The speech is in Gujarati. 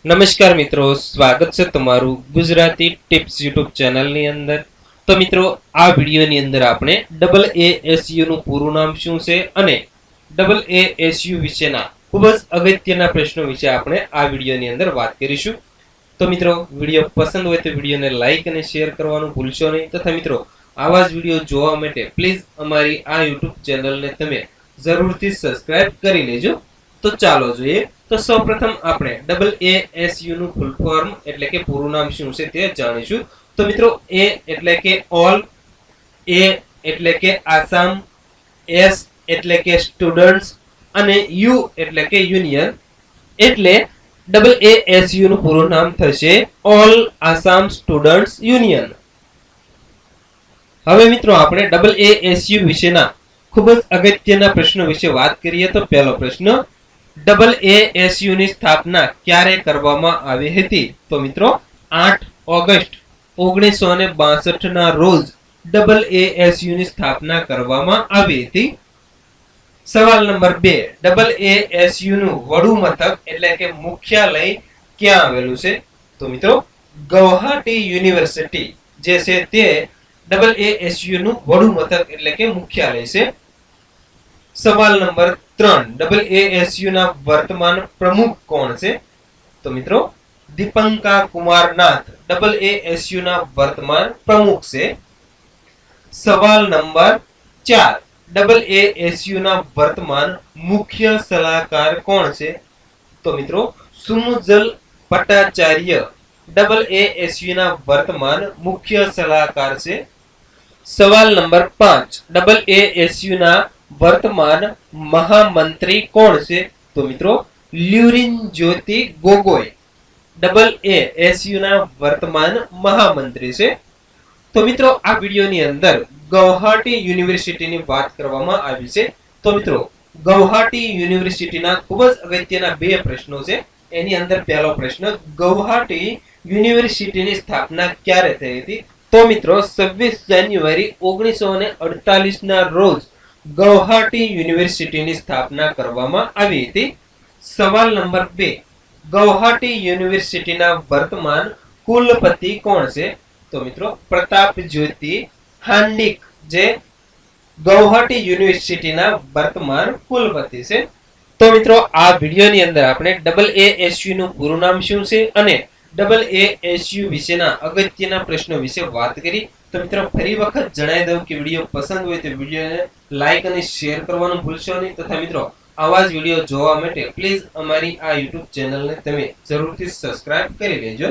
નમસ્કાર મિત્રો, સ્વાગત છે તમારું ગુજરાતી ટિપ્સ યુટ્યુબ ચેનલની અંદર। તો મિત્રો, આ વિડીયોની અંદર આપણે ડબલ એએસયુ નું પૂરું નામ શું છે અને ડબલ એએસયુ વિશેના ખૂબ જ અગત્યના પ્રશ્નો વિશે આપણે આ વિડીયોની અંદર વાત કરીશું। તો મિત્રો, વિડીયો પસંદ હોય તો વિડીયોને લાઈક અને શેર કરવાનું ભૂલશો નહીં, તથા મિત્રો આવા જ વિડીયો જોવા માટે પ્લીઝ અમારી આ યુટ્યુબ ચેનલને તમે જરૂરથી સબસ્ક્રાઇબ કરી લેજો। તો ચાલો જોઈએ। તો સૌપ્રથમ આપણે ડબલ એએસયુ નું ફૂલ ફોર્મ એટલે કે પૂરું નામ શું છે તે જાણીશું। તો મિત્રો, એ એટલે કે ઓલ, એ એટલે કે આસામ, એસ એટલે કે સ્ટુડન્ટ્સ અને યુ એટલે કે યુનિયન, એટલે ડબલ એએસયુ નું પૂરું નામ થશે ઓલ આસામ સ્ટુડન્ટ્સ યુનિયન। હવે મિત્રો, આપણે ડબલ એએસયુ વિશેના ખૂબ જ અગત્યના પ્રશ્નો વિશે વાત કરીએ। તો પહેલો પ્રશ્ન, ડબલ એએસયુ ની સ્થાપના ક્યારે કરવામાં આવી હતી? તો મિત્રો, 8 ઓગસ્ટ 1962 ના રોજ ડબલ એએસયુ ની સ્થાપના કરવામાં આવી હતી। સવાલ નંબર 2, ડબલ એએસયુ નું વડુ મથક એટલે કે મુખ્યાલય ક્યાં આવેલું છે? તો મિત્રો, ગુવાહાટી યુનિવર્સિટી જે છે તે ડબલ એએસયુ નું વડુ મથક એટલે કે મુખ્યાલય છે। સવાલ નંબર 3, ડબલ એએસયુ ના વર્તમાન પ્રમુખ કોણ છે? તો મિત્રો, દીપંકા કુમાર નાથ ડબલ એએસયુ ના વર્તમાન પ્રમુખ છે। સવાલ નંબર 4, ડબલ એએસયુ ના વર્તમાન મુખ્ય સલાહકાર કોણ છે? તો મિત્રો, સુમુજલ ભટ્ટાચાર્ય ડબલ એએસયુ ના વર્તમાન મુખ્ય સલાહકાર છે। સવાલ નંબર 5, ડબલ એએસયુ ના વર્તમાન મહામંત્રી કોણ છે? તો મિત્રો, લ્યુરિન જ્યોતિ ગોગોઈ ડબલ એએસયુ ના વર્તમાન મહામંત્રી છે। તો મિત્રો, આ વિડીયોની અંદર ગુવાહાટી યુનિવર્સિટીની વાત કરવામાં આવી છે। તો મિત્રો, ગુવાહાટી યુનિવર્સિટીના ખૂબ જ અગત્યના બે પ્રશ્નો છે। એની અંદર પહેલો પ્રશ્ન, ગુવાહાટી યુનિવર્સિટીની સ્થાપના ક્યારે થઈ હતી? તો મિત્રો, 26 જાન્યુઆરી 1948 ના રોજ ગુવાહાટી યુનિવર્સિટીની સ્થાપના કરવામાં આવી હતી। સવાલ નંબર 2, ગુવાહાટી યુનિવર્સિટીના વર્તમાન કુલપતિ કોણ છે? તો મિત્રો, પ્રતાપ જ્યોતિ હાંડિક જે ગુવાહાટી યુનિવર્સિટીના વર્તમાન કુલપતિ છે। તો મિત્રો, આ વિડીયોની અંદર આપણે ડબલ એએસયુ નું પૂરું નામ શું છે અને ડબલ એએસયુ વિશેના અગત્યના પ્રશ્નો વિશે વાત કરી। તો મિત્રો, ફરી વખત જણાવી દઉં કે વિડીયો પસંદ હોય તો વિડીયોને લાઈક અને શેર કરવાનું ભૂલશો નહીં, તથા મિત્રો આવા જ વિડીયો જોવા માટે પ્લીઝ અમારી આ યુટ્યુબ ચેનલને તમે જરૂરથી સબસ્ક્રાઇબ કરી લેજો।